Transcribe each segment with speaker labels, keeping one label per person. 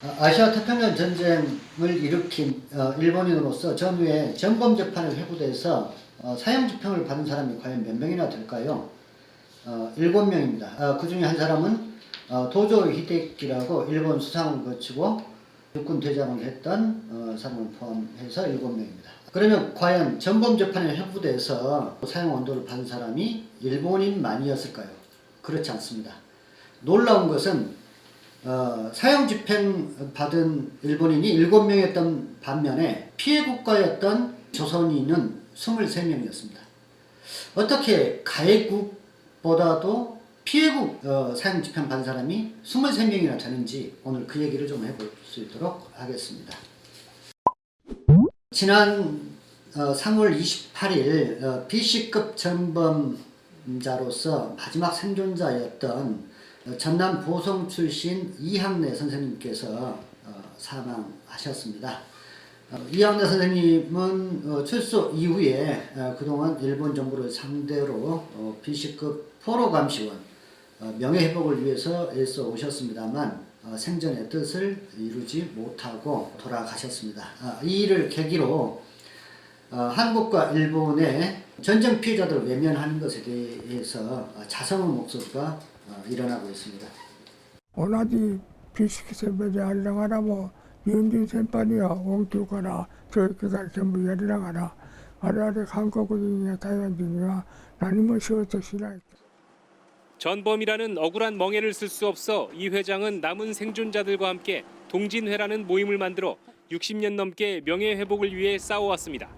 Speaker 1: 아시아 태평양 전쟁을 일으킨 일본인으로서 전후에 전범 재판을 회부돼서 사형 집행을 받은 사람이 과연 몇 명이나 될까요? 7명입니다. 그 중에 한 사람은 도조 히데키라고 일본 수상을 거치고 육군 대장을 했던 사람을 포함해서 7명입니다. 그러면 과연 전범 재판에 회부돼서 사형 원도를 받은 사람이 일본인만이었을까요? 그렇지 않습니다. 놀라운 것은 사형 집행 받은 일본인이 7명이었던 반면에 피해 국가였던 조선인은 23명이었습니다. 어떻게 가해국보다도 피해국 사형 집행 받은 사람이 23명이나 되는지 오늘 그 얘기를 좀 해볼 수 있도록 하겠습니다. 지난 3월 28일 B씨급 전범자로서 마지막 생존자였던 전남 보성 출신 이학래 선생님께서 사망하셨습니다. 이학래 선생님은 출소 이후에 그동안 일본 정부를 상대로 B씨급 포로감시원 명예회복을 위해서 애써 오셨습니다만 생전의 뜻을 이루지 못하고 돌아가셨습니다. 이 일을 계기로 한국과 일본의 전쟁 피해자들을 외면하는 것에 대해서 자성의 목소리가 일어나고 있습니다.
Speaker 2: 同じ美式先輩でありながらも日本人先輩には恩給から教育から全部やりながら我々韓国人や台湾人には何もしようとしない。
Speaker 3: 전범이라는 억울한 멍해를 쓸 수 없어 이 회장은 남은 생존자들과 함께 동진회라는 모임을 만들어 60년 넘게 명예회복을 위해 싸워왔습니다.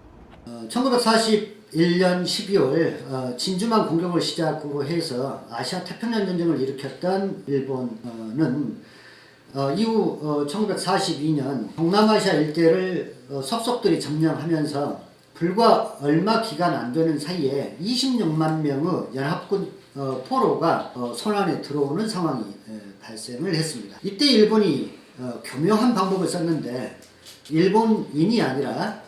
Speaker 1: 1941년 12월 진주만 공격을 시작으로 해서 아시아 태평양 전쟁을 일으켰던 일본은 이후 1942년 동남아시아 일대를 속속들이 점령하면서 불과 얼마 기간 안 되는 사이에 26만 명의 연합군 포로가 손안에 들어오는 상황이 발생을 했습니다. 이때 일본이 교묘한 방법을 썼는데 일본인이 아니라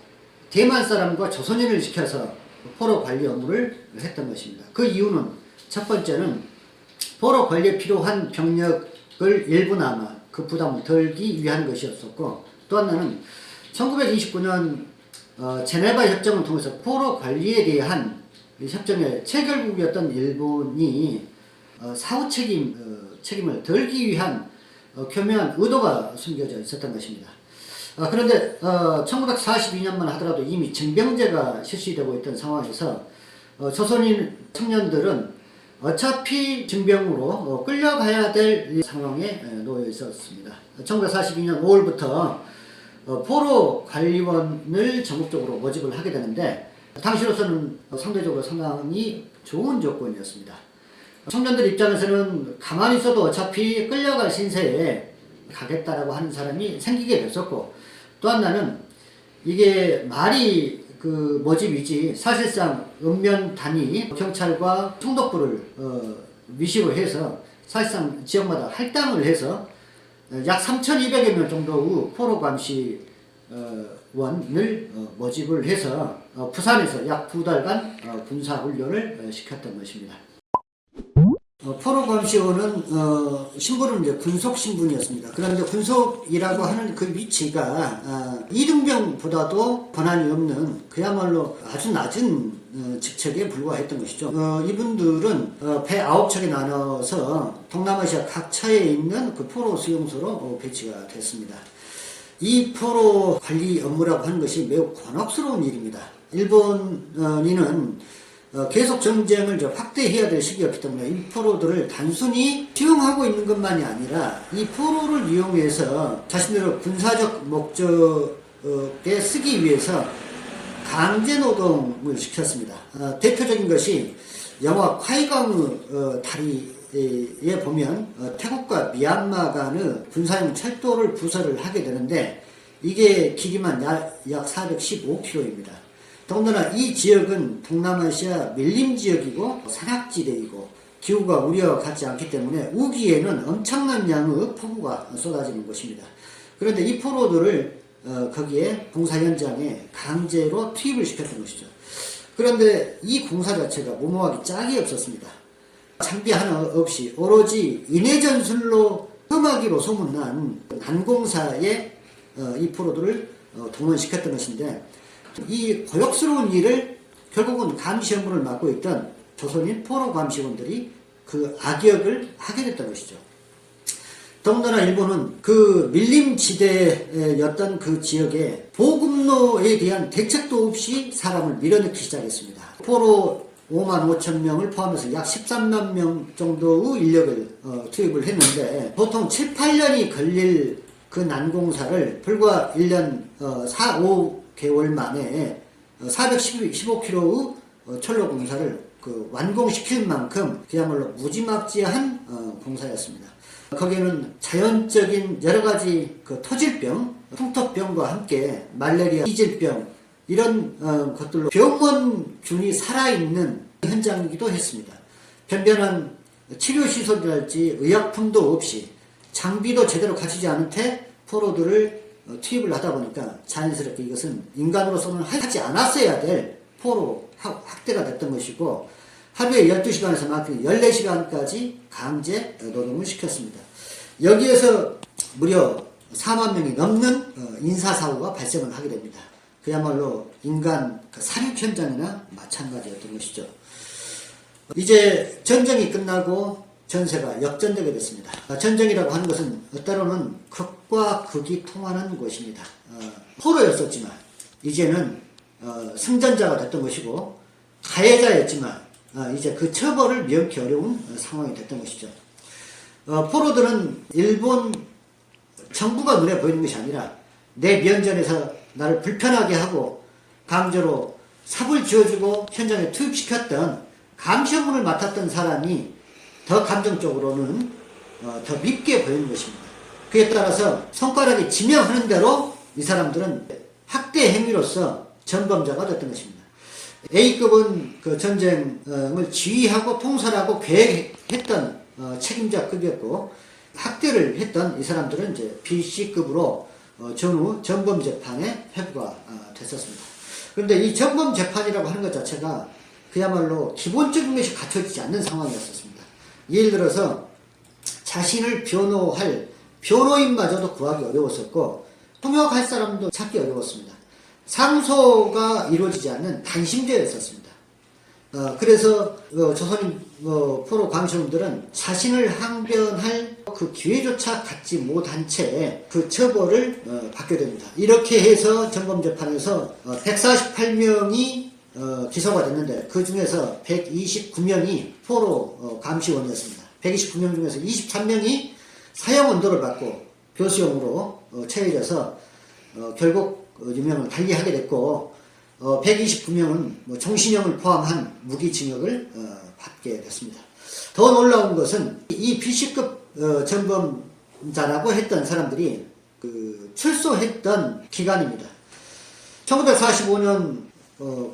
Speaker 1: 대만 사람과 조선인을 시켜서 포로 관리 업무를 했던 것입니다. 그 이유는 첫 번째는 포로 관리에 필요한 병력을 일부나마 그 부담을 덜기 위한 것이었었고, 또 하나는 1929년 제네바 협정을 통해서 포로 관리에 대한 협정의 체결국이었던 일본이 사후 책임을 덜기 위한 교묘한 의도가 숨겨져 있었던 것입니다. 그런데 1942년만 하더라도 이미 징병제가 실시되고 있던 상황에서 조선인 청년들은 어차피 징병으로 끌려가야 될 상황에 놓여 있었습니다. 1942년 5월부터 포로 관리원을 전국적으로 모집을 하게 되는데 당시로서는 상대적으로 상당히 좋은 조건이었습니다. 청년들 입장에서는 가만히 있어도 어차피 끌려갈 신세에 가겠다라고 하는 사람이 생기게 됐었고, 또 하나는 이게 말이 그 모집이지 사실상 읍면 단위 경찰과 총독부를 위시로 해서 사실상 지역마다 할당을 해서 약 3,200여 명 정도의 포로 감시원을 모집을 해서 부산에서 약 2달간 군사훈련을 시켰던 것입니다. 포로 감시원은 신분은 이제 군속 신분이었습니다. 그런데 군속이라고 하는 그 위치가 이등병보다도 권한이 없는 그야말로 아주 낮은 직책에 불과했던 것이죠. 이분들은 배 9척에 나눠서 동남아시아 각처에 있는 그 포로 수용소로 배치가 됐습니다. 이 포로 관리 업무라고 하는 것이 매우 곤혹스러운 일입니다. 일본인은 계속 전쟁을 확대해야 될 시기였기 때문에 이 포로들을 단순히 수용하고 있는 것만이 아니라 이 포로를 이용해서 자신들의 군사적 목적에 쓰기 위해서 강제 노동을 시켰습니다. 대표적인 것이 영화 콰이강의 다리에 보면 태국과 미얀마 간의 군사용 철도를 부설을 하게 되는데 이게 길이만 약 415km입니다. 더군다나 이 지역은 동남아시아 밀림 지역이고 산악지대이고 기후가 우리와 같지 않기 때문에 우기에는 엄청난 양의 폭우가 쏟아지는 곳입니다. 그런데 이 포로들을 거기에 공사 현장에 강제로 투입을 시켰던 것이죠. 그런데 이 공사 자체가 무모하기 짝이 없었습니다. 장비 하나 없이 오로지 인해전술로 흠하기로 소문난 난공사에 이 포로들을 동원시켰던 것인데, 이 고역스러운 일을 결국은 감시 업무를 맡고 있던 조선인 포로 감시원들이 그 악역을 하게 됐던 것이죠. 더군다나 일본은 그 밀림지대였던 그 지역에 보급로에 대한 대책도 없이 사람을 밀어넣기 시작했습니다. 포로 5만 5천 명을 포함해서 약 13만 명 정도의 인력을 투입을 했는데, 보통 7, 8년이 걸릴 그 난공사를 불과 1년 4, 5개월 만에 415km의 철로 공사를 완공시킬 만큼 그야말로 무지막지한 공사였습니다. 거기에는 자연적인 여러 가지 터질병, 풍토병과 함께 말레리아, 이질병 이런 것들로 병원균이 살아있는 현장이기도 했습니다. 변변한 치료시설이랄지 의약품도 없이 장비도 제대로 갖추지 않은 채 포로들을 투입을 하다 보니까 자연스럽게 이것은 인간으로서는 하지 않았어야 될 포로 학대가 됐던 것이고, 하루에 12시간에서 많게는 14시간까지 강제 노동을 시켰습니다. 여기에서 무려 4만 명이 넘는 인사사고가 발생을 하게 됩니다. 그야말로 인간 살인 현장이나 마찬가지였던 것이죠. 이제 전쟁이 끝나고 전세가 역전되게 됐습니다. 전쟁이라고 하는 것은 때로는 극과 극이 통하는 것입니다. 포로였었지만 이제는 승전자가 됐던 것이고, 가해자였지만 이제 그 처벌을 면키 어려운 상황이 됐던 것이죠. 포로들은 일본 정부가 눈에 보이는 것이 아니라 내 면전에서 나를 불편하게 하고 강제로 삽을 쥐어주고 현장에 투입시켰던 감시 업무를 맡았던 사람이 더 감정적으로는 더 밉게 보이는 것입니다. 그에 따라서 손가락이 지명하는 대로 이 사람들은 학대 행위로서 전범자가 됐던 것입니다. A급은 그 전쟁을 지휘하고 통솔하고 계획했던 책임자급이었고, 학대를 했던 이 사람들은 이제 B, C급으로 전후 전범 재판에 회부가 됐었습니다. 그런데 이 전범 재판이라고 하는 것 자체가 그야말로 기본적인 것이 갖춰지지 않는 상황이었습니다. 예를 들어서 자신을 변호할 변호인마저도 구하기 어려웠었고, 통역할 사람도 찾기 어려웠습니다. 상소가 이루어지지 않는 단심제였었습니다. 그래서 조선인 포로 감시원들은 자신을 항변할 그 기회조차 갖지 못한 채 그 처벌을 받게 됩니다. 이렇게 해서 전범재판에서 148명이 기소가 됐는데, 그 중에서 129명이 포로 감시원이었습니다. 129명 중에서 23명이 사형 언도를 받고 교수형으로 처해져서 결국 유명을 달리하게 됐고, 129명은 종신형을 포함한 무기징역을 받게 됐습니다. 더 놀라운 것은 이 B씨급 전범자라고 했던 사람들이 출소했던 기간입니다. 1945년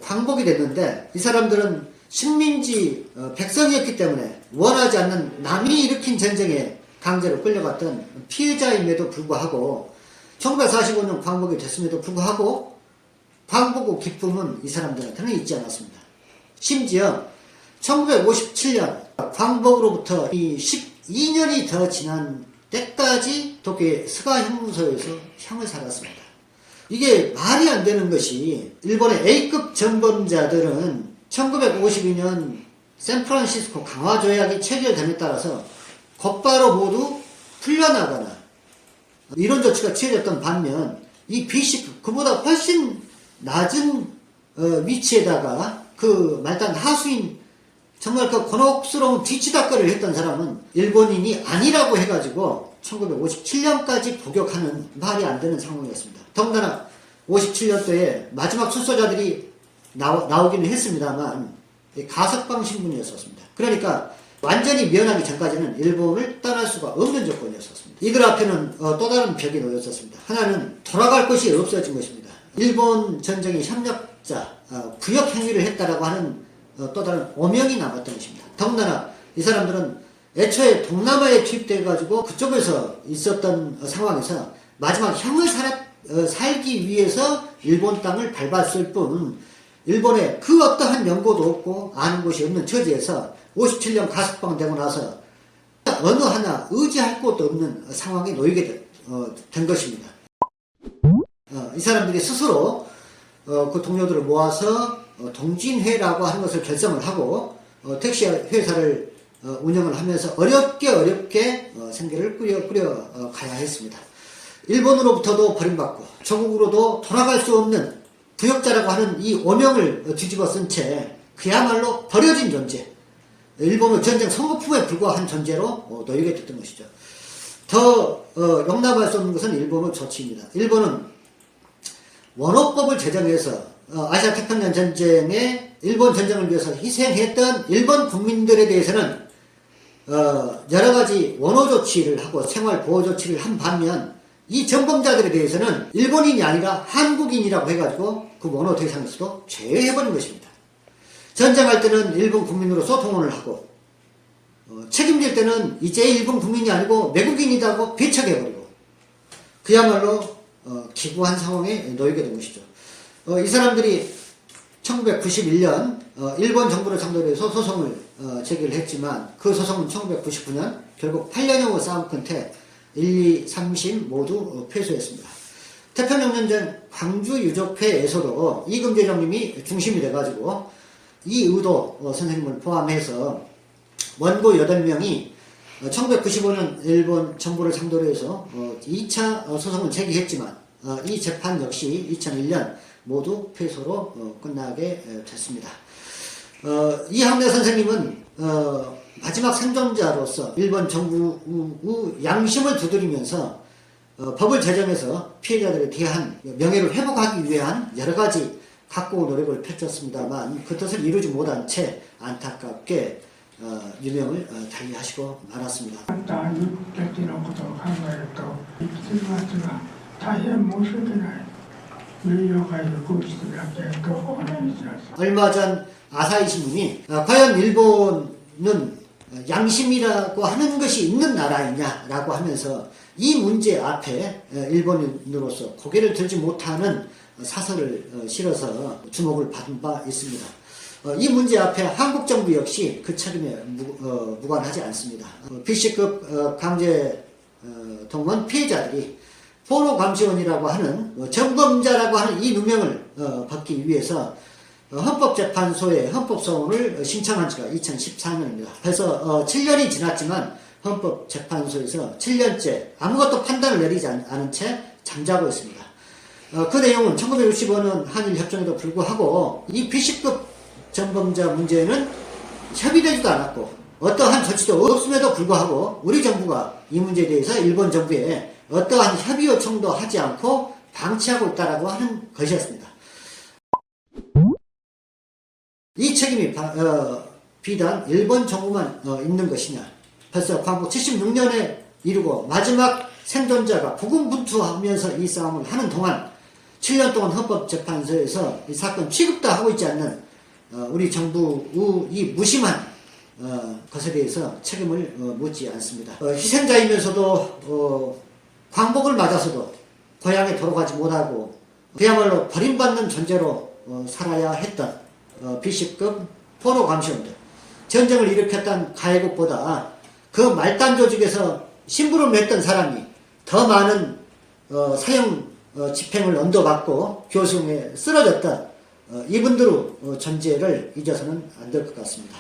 Speaker 1: 광복이 됐는데, 이 사람들은 식민지 백성이었기 때문에 원하지 않는 남이 일으킨 전쟁에 강제로 끌려갔던 피해자임에도 불구하고 1945년 광복이 됐음에도 불구하고 광복 후 기쁨은 이 사람들한테는 있지 않았습니다. 심지어 1957년 광복으로부터 이 12년이 더 지난 때까지 도쿄의 스가형무소에서 형을 살았습니다. 이게 말이 안 되는 것이, 일본의 A급 전범자들은 1952년 샌프란시스코 강화조약이 체결됨에 따라서 곧바로 모두 풀려나거나 이런 조치가 취해졌던 반면, 이 B씨 그보다 훨씬 낮은 위치에다가 그 말단 하수인, 정말 그 곤혹스러운 뒤치다거리를 했던 사람은 일본인이 아니라고 해가지고 1957년까지 복역하는 말이 안 되는 상황이었습니다. 더군다나 57년도에 마지막 출소자들이 나오기는 했습니다만 가석방 신분이었습니다. 그러니까 완전히 면하기 전까지는 일본을 떠날 수가 없는 조건이었습니다. 이들 앞에는 또 다른 벽이 놓였었습니다. 하나는 돌아갈 곳이 없어진 것입니다. 일본 전쟁의 협력자, 부역 행위를 했다라고 하는 또 다른 오명이 남았던 것입니다. 더군다나 이 사람들은 애초에 동남아에 투입돼가지고 그쪽에서 있었던 상황에서 마지막 형을 살기 위해서 일본 땅을 밟았을 뿐, 일본에 그 어떠한 연고도 없고 아는 곳이 없는 처지에서 57년 가석방 되고 나서 어느 하나 의지할 곳도 없는 상황에 놓이게 된 것입니다. 이 사람들이 스스로 그 동료들을 모아서 동진회라고 하는 것을 결성을 하고 택시 회사를 운영을 하면서 어렵게 생계를 꾸려 가야 했습니다. 일본으로부터도 버림받고 조국으로도 돌아갈 수 없는 부역자라고 하는 이 오명을 뒤집어 쓴 채 그야말로 버려진 존재, 일본의 전쟁 선거품에 불과한 존재로 놓이게 됐던 것이죠. 더 용납할 수 없는 것은 일본의 조치입니다. 일본은 원호법을 제정해서 아시아 태평양 전쟁에 일본 전쟁을 위해서 희생했던 일본 국민들에 대해서는 여러 가지 원호 조치를 하고 생활 보호 조치를 한 반면 이 전범자들에 대해서는 일본인이 아니라 한국인이라고 해가지고 그 원호 대상에서도 제외해버린 것입니다. 전쟁할 때는 일본 국민으로서 동원을 하고 책임질 때는 이제 일본 국민이 아니고 외국인이라고 배척해버리고 그야말로 기구한 상황에 놓이게 된 것이죠. 이 사람들이 1991년 일본 정부를 상대로 해서 소송을 제기를 했지만 그 소송은 1999년 결국 8년여 싸움 끝에 1, 2, 3심 모두 패소했습니다. 태평양전쟁 광주유족회에서도 이금재정님이 중심이 돼가지고 이의도 선생님을 포함해서 원고 8명이 1995년 일본 정부를 상대로 해서 2차 소송을 제기했지만 이 재판 역시 2001년 모두 패소로 끝나게 됐습니다. 이항래 선생님은 마지막 생존자로서 일본 정부 양심을 두드리면서 법을 제정해서 피해자들에 대한 명예를 회복하기 위한 여러 가지 각고 노력을 펼쳤습니다만 그 뜻을 이루지 못한 채 안타깝게 유명을 달리하시고 말았습니다.
Speaker 2: また日本的なことを考えると生きていますが大変申し訳ない名誉会の公式だけとお願いします。
Speaker 1: 얼마 전 아사히 신문이 과연 일본은 양심이라고 하는 것이 있는 나라이냐라고 하면서 이 문제 앞에 일본인으로서 고개를 들지 못하는 사설을 실어서 주목을 받은 바 있습니다. 이 문제 앞에 한국 정부 역시 그 책임에 무관하지 않습니다. BC급 강제 동원 피해자들이 포로감시원이라고 하는 정범자라고 하는 이 누명을 받기 위해서 헌법재판소에 헌법소원을 신청한 지가 2014년입니다. 그래서 7년이 지났지만 헌법재판소에서 7년째 아무것도 판단을 내리지 않은 채 잠자고 있습니다. 그 내용은 1965년 한일협정에도 불구하고 이 B급 전범자 문제는 협의되지도 않았고 어떠한 조치도 없음에도 불구하고 우리 정부가 이 문제에 대해서 일본 정부에 어떠한 협의 요청도 하지 않고 방치하고 있다라고 하는 것이었습니다. 이 책임이 비단 일본 정부만 있는 것이냐. 벌써 광복 76년에 이르고 마지막 생존자가 고군분투하면서 이 싸움을 하는 동안 7년 동안 헌법재판소에서 이 사건 취급도 하고 있지 않는 우리 정부의 이 무심한 것에 대해서 책임을 묻지 않습니다. 희생자이면서도 광복을 맞아서도 고향에 돌아가지 못하고 그야말로 버림받는 존재로 살아야 했던 B급 포로감시원들, 전쟁을 일으켰던 가해국보다 그 말단 조직에서 심부름 했던 사람이 더 많은 사형 집행을 언도받고 교수에 쓰러졌던 이분들의 존재를 잊어서는 안 될 것 같습니다.